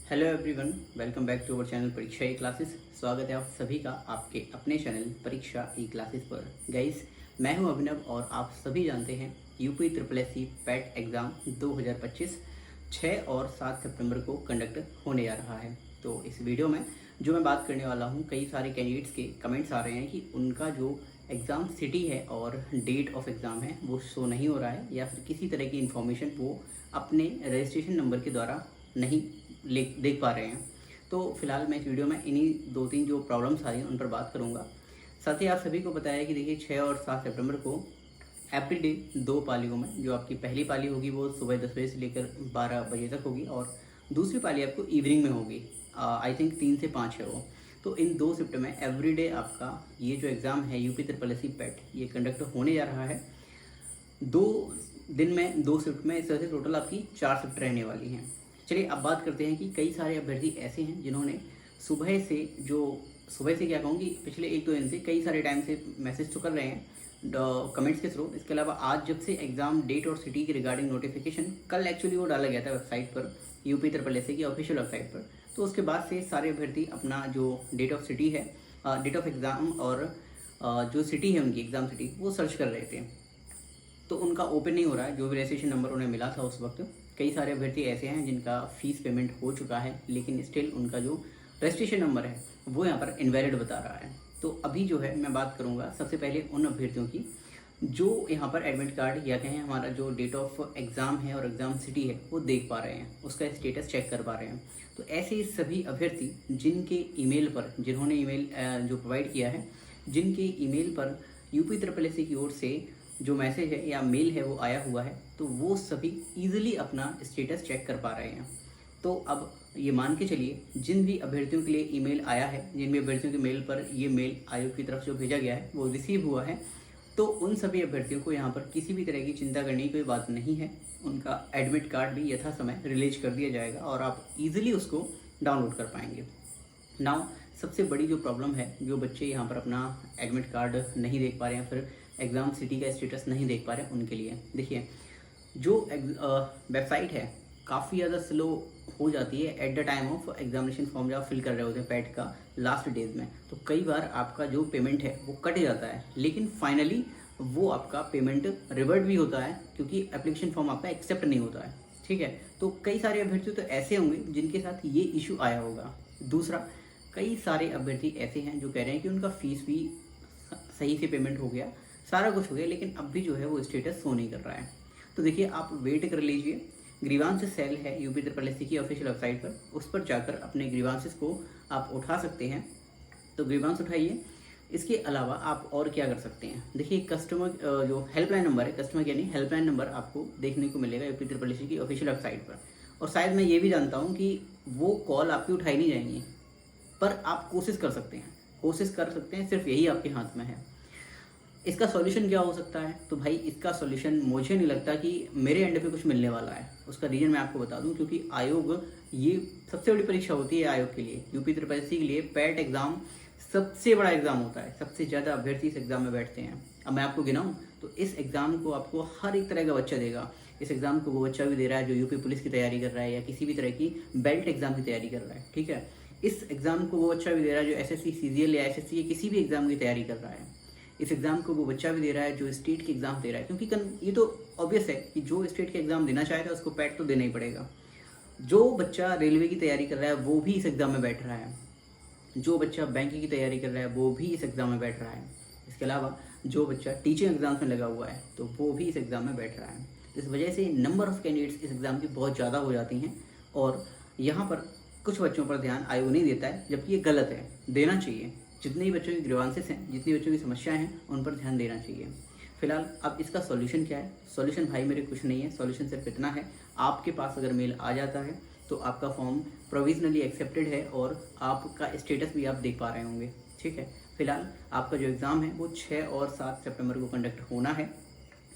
Hello everyone, welcome back to our channel Pariksha E classes. स्वागत है आप सभी का आपके अपने चैनल परीक्षा ई क्लासेस पर। गाइस, मैं हूं अभिनव और आप सभी जानते हैं UP triple S C PET exam 2025 6 और 7 सितंबर को कंडक्ट होने जा रहा है। तो इस वीडियो में जो मैं बात करने वाला हूं, कई सारे कैंडिडेट्स के कमेंट्स आ रहे हैं कि उनका जो एग्ज़ाम सिटी है और डेट ऑफ एग्ज़ाम है वो शो नहीं हो रहा है, या फिर किसी तरह की इन्फॉर्मेशन वो अपने रजिस्ट्रेशन नंबर के द्वारा नहीं देख पा रहे हैं। तो फिलहाल मैं इस वीडियो में इन्हीं 2-3 जो प्रॉब्लम्स आ रही हैं उन पर बात करूंगा। साथ ही आप सभी को बताया कि देखिए 6 और 7 सितंबर को एवरीडे 2 पालियों में, जो आपकी पहली पाली होगी वो सुबह 10 बजे से लेकर 12 बजे तक होगी और दूसरी पाली आपको इवनिंग में होगी। आई थिंक 3 से 5 है वो। तो इन 2 शिफ्ट में एवरीडे आपका ये जो एग्ज़ाम है UP triple S C PET ये कंडक्ट होने जा रहा है। 2 दिन में 2 शिफ्ट में, इस तरह से टोटल आपकी 4 शिफ्ट रहने वाली हैं। चलिए अब बात करते हैं कि कई सारे अभ्यर्थी ऐसे हैं जिन्होंने सुबह से क्या कहूँगी, पिछले 1-2 दिन से कई सारे टाइम से मैसेज तो कर रहे हैं कमेंट्स के थ्रू। इसके अलावा आज जब से एग्ज़ाम डेट और सिटी के रिगार्डिंग नोटिफिकेशन कल एक्चुअली वो डाला गया था वेबसाइट पर, यूपी ट्रिपल एस सी की ऑफिशियल वेबसाइट पर, तो उसके बाद से सारे अभ्यर्थी अपना जो डेट ऑफ सिटी है, डेट ऑफ एग्ज़ाम और जो सिटी है उनकी एग्ज़ाम सिटी, वो सर्च कर रहे थे। तो उनका ओपन नहीं हो रहा है जो भी रजिस्ट्रेशन नंबर उन्हें मिला था उस वक्त। कई सारे अभ्यर्थी ऐसे हैं जिनका फीस पेमेंट हो चुका है, लेकिन स्टिल उनका जो रजिस्ट्रेशन नंबर है वो यहाँ पर इनवैलिड बता रहा है। तो अभी जो है मैं बात करूँगा सबसे पहले उन अभ्यर्थियों की जो यहाँ पर एडमिट कार्ड या कहें हमारा जो डेट ऑफ एग्ज़ाम है और एग्ज़ाम सिटी है वो देख पा रहे हैं, उसका स्टेटस चेक कर पा रहे हैं। तो ऐसे सभी अभ्यर्थी जिनके ईमेल पर, जिन्होंने ईमेल जो प्रोवाइड किया है, जिनके ईमेल पर यूपी ट्रिपल एस सी की ओर से जो मैसेज है या मेल है वो आया हुआ है, तो वो सभी इजीली अपना स्टेटस चेक कर पा रहे हैं। तो अब ये मान के चलिए जिन भी अभ्यर्थियों के लिए ईमेल आया है, जिन भी अभ्यर्थियों के मेल पर ये मेल आयोग की तरफ जो भेजा गया है वो रिसीव हुआ है, तो उन सभी अभ्यर्थियों को यहाँ पर किसी भी तरह की चिंता करने की कोई बात नहीं है। उनका एडमिट कार्ड भी यथा समय रिलीज कर दिया जाएगा और आप इजीली उसको डाउनलोड कर पाएंगे। नाउ सबसे बड़ी जो प्रॉब्लम है, जो बच्चे यहाँ पर अपना एडमिट कार्ड नहीं देख पा रहे हैं, फिर एग्ज़ाम सिटी का स्टेटस नहीं देख पा रहे हैं, उनके लिए देखिए जो वेबसाइट है काफ़ी ज़्यादा स्लो हो जाती है at the time of examination form जब आप फिल कर रहे होते हैं पैट का लास्ट डेज में। तो कई बार आपका जो पेमेंट है वो कट जाता है, लेकिन फाइनली वो आपका पेमेंट रिवर्ट भी होता है क्योंकि एप्लीकेशन फॉर्म आपका एक्सेप्ट नहीं होता है। ठीक है, तो कई सारे अभ्यर्थी तो ऐसे होंगे जिनके साथ ये इशू आया होगा। दूसरा, कई सारे अभ्यर्थी ऐसे हैं जो कह रहे हैं कि उनका फीस भी सही से पेमेंट हो गया, सारा कुछ हो गया, लेकिन अब भी जो है वो स्टेटस शो नहीं कर रहा है। तो देखिए आप वेट कर लीजिए, ग्रीवांस सेल है यूपी ट्रिपल एस सी की ऑफिशियल वेबसाइट पर, उस पर जाकर अपने ग्रीवांसेस को आप उठा सकते हैं। तो ग्रीवांस उठाइए। इसके अलावा आप और क्या कर सकते हैं, देखिए कस्टमर जो हेल्पलाइन नंबर है, कस्टमर यानी हेल्पलाइन नंबर आपको देखने को मिलेगा यूपी ट्रिपल एस सी की ऑफिशियल वेबसाइट पर। और शायद मैं ये भी जानता हूँ कि वो कॉल आपकी उठाई नहीं जाएंगी, पर आप कोशिश कर सकते हैं, सिर्फ यही आपके हाथ में है। इसका सॉल्यूशन क्या हो सकता है, तो भाई इसका सॉल्यूशन मुझे नहीं लगता कि मेरे एंड पे कुछ मिलने वाला है। उसका रीज़न मैं आपको बता दूं, क्योंकि आयोग, ये सबसे बड़ी परीक्षा होती है आयोग के लिए, यूपी ट्रिपल एस सी के लिए पैट एग्ज़ाम सबसे बड़ा एग्ज़ाम होता है, सबसे ज़्यादा अभ्यर्थी इस एग्ज़ाम में बैठते हैं। अब मैं आपको गिनाऊँ तो इस एग्ज़ाम को आपको हर एक तरह का बच्चा देगा। इस एग्ज़ाम को वो बच्चा भी दे रहा है जो यूपी पुलिस की तैयारी कर रहा है या किसी भी तरह की बेल्ट एग्ज़ाम की तैयारी कर रहा है। ठीक है, इस एग्ज़ाम को वो बच्चा भी दे रहा है जो एसएससी, सीजीएल या एसएससी या किसी भी एग्ज़ाम की तैयारी कर रहा है। इस एग्ज़ाम को वो बच्चा भी दे रहा है जो स्टेट के एग्ज़ाम दे रहा है, क्योंकि ये तो ऑब्वियस है कि जो स्टेट के एग्ज़ाम देना चाहेगा उसको पैट तो देना ही पड़ेगा। जो बच्चा रेलवे की तैयारी कर रहा है वो भी इस एग्ज़ाम में बैठ रहा है, जो बच्चा बैंक की तैयारी कर रहा है वो भी इस एग्ज़ाम में बैठ रहा है। इसके अलावा जो बच्चा टीचिंग एग्ज़ाम्स में लगा हुआ है तो वो भी इस एग्ज़ाम में बैठ रहा है। इस वजह से नंबर ऑफ़ कैंडिडेट्स इस एग्ज़ाम की बहुत ज़्यादा हो जाती हैं और यहाँ पर कुछ बच्चों पर ध्यान आयोग नहीं देता है, जबकि ये गलत है, देना चाहिए। जितने भी बच्चों की ग्रीवांसेस हैं, जितनी बच्चों की समस्याएं हैं, उन पर ध्यान देना चाहिए। फिलहाल अब इसका सॉल्यूशन क्या है, सॉल्यूशन भाई मेरे कुछ नहीं है, सॉल्यूशन सिर्फ इतना है, आपके पास अगर मेल आ जाता है तो आपका फॉर्म प्रोविजनली एक्सेप्टेड है और आपका स्टेटस भी आप देख पा रहे होंगे। ठीक है, फिलहाल आपका जो एग्ज़ाम है वो 6 और 7 सितंबर को कंडक्ट होना है।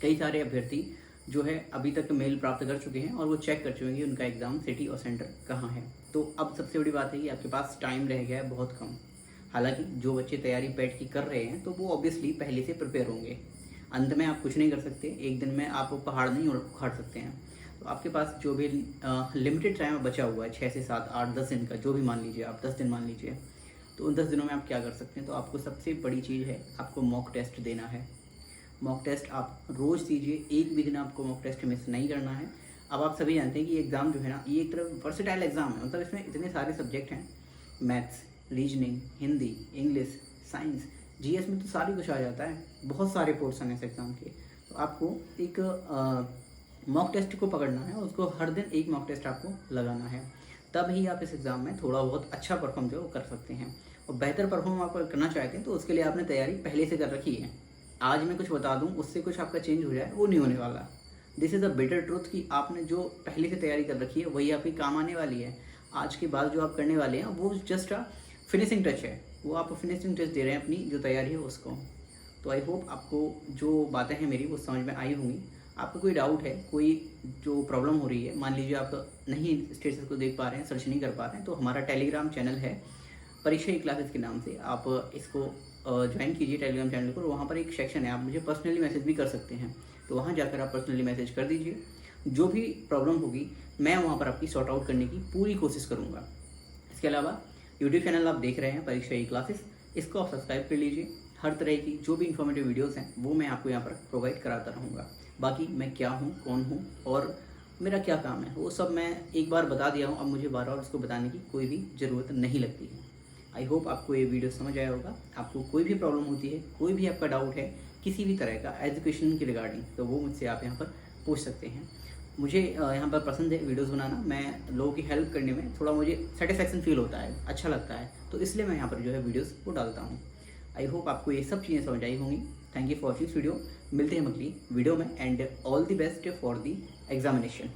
कई सारे अभ्यर्थी जो है अभी तक मेल प्राप्त कर चुके हैं और वो चेक कर चुके हैं कि उनका एग्ज़ाम सिटी और सेंटर कहाँ है। तो अब सबसे बड़ी बात है कि आपके पास टाइम रह गया है बहुत कम। हालांकि जो बच्चे तैयारी पैट की कर रहे हैं तो वो ऑब्वियसली पहले से प्रिपेयर होंगे, अंत में आप कुछ नहीं कर सकते, एक दिन में आप पहाड़ नहीं उखाड़ सकते हैं। तो आपके पास जो भी लिमिटेड टाइम बचा हुआ है 6 से 7 8 10 दिन का, जो भी मान लीजिए आप 10 दिन मान लीजिए, तो उन 10 दिनों में आप क्या कर सकते हैं। तो आपको सबसे बड़ी चीज़ है, आपको मॉक टेस्ट देना है। मॉक टेस्ट आप रोज़ दीजिए, एक भी दिन आपको मॉक टेस्ट मिस नहीं करना है। अब आप सभी जानते हैं कि एग्ज़ाम जो है ना, ये एक तरफ वर्सेटाइल एग्ज़ाम है, मतलब इसमें इतने सारे सब्जेक्ट हैं, maths, reasoning, Hindi, English, science, GS में तो सारी कुछ आ जाता है, बहुत सारे पोर्शन हैं इस एग्ज़ाम के। तो आपको एक मॉक टेस्ट को पकड़ना है, उसको हर दिन एक मॉक टेस्ट आपको लगाना है, तब ही आप इस एग्ज़ाम में थोड़ा बहुत अच्छा परफॉर्म जो कर सकते हैं। और बेहतर परफॉर्म आप करना चाहते हैं तो उसके लिए आपने तैयारी पहले से कर रखी है। आज मैं कुछ बता दूं उससे कुछ आपका चेंज हो जाए, वो नहीं होने वाला। This is a better truth कि आपने जो पहले से तैयारी कर रखी है वही आपकी काम आने वाली है। आज के बाद जो आप करने वाले हैं वो जस्ट अ फिनिशिंग टच है, वो आप फिनिशिंग टच दे रहे हैं अपनी जो तैयारी है उसको। तो आई होप आपको जो बातें हैं मेरी वो समझ में आई होंगी। आपको कोई डाउट है, कोई जो प्रॉब्लम हो रही है, मान लीजिए आप नहीं स्टेटस को देख पा रहे हैं, सर्च नहीं कर पा रहे हैं, तो हमारा टेलीग्राम चैनल है परीक्षा ई क्लासेस के नाम से, आप इसको ज्वाइन कीजिए टेलीग्राम चैनल को। वहाँ पर एक सेक्शन है, आप मुझे पर्सनली मैसेज भी कर सकते हैं, तो वहाँ जाकर आप पर्सनली मैसेज कर दीजिए। जो भी प्रॉब्लम होगी मैं वहाँ पर आपकी सॉर्ट आउट करने की पूरी कोशिश करूँगा। इसके अलावा यूट्यूब चैनल आप देख रहे हैं परीक्षा ई क्लासेस, इसको आप सब्सक्राइब कर लीजिए। हर तरह की जो भी इन्फॉर्मेटिव वीडियोस हैं वो मैं आपको यहाँ पर प्रोवाइड कराता रहूँगा। बाकी मैं क्या हूँ, कौन हूँ और मेरा क्या काम है, वो सब मैं एक बार बता दिया हूँ, अब मुझे बार बार उसको बताने की कोई भी ज़रूरत नहीं लगती है। आई होप आपको ये वीडियो समझ आया होगा। आपको कोई भी प्रॉब्लम होती है, कोई भी आपका डाउट है किसी भी तरह का एजुकेशन के रिगार्डिंग, तो वो मुझसे आप यहाँ पर पूछ सकते हैं। मुझे यहाँ पर पसंद है वीडियोस बनाना, मैं लोगों की हेल्प करने में थोड़ा मुझे सेटिस्फेक्शन फील होता है, अच्छा लगता है, तो इसलिए मैं यहाँ पर जो है वीडियोस वो डालता हूँ। आई होप आपको ये सब चीज़ें समझ आई होंगी। Thank you for this video. मिलते हैं अगली वीडियो में and all the best for the examination.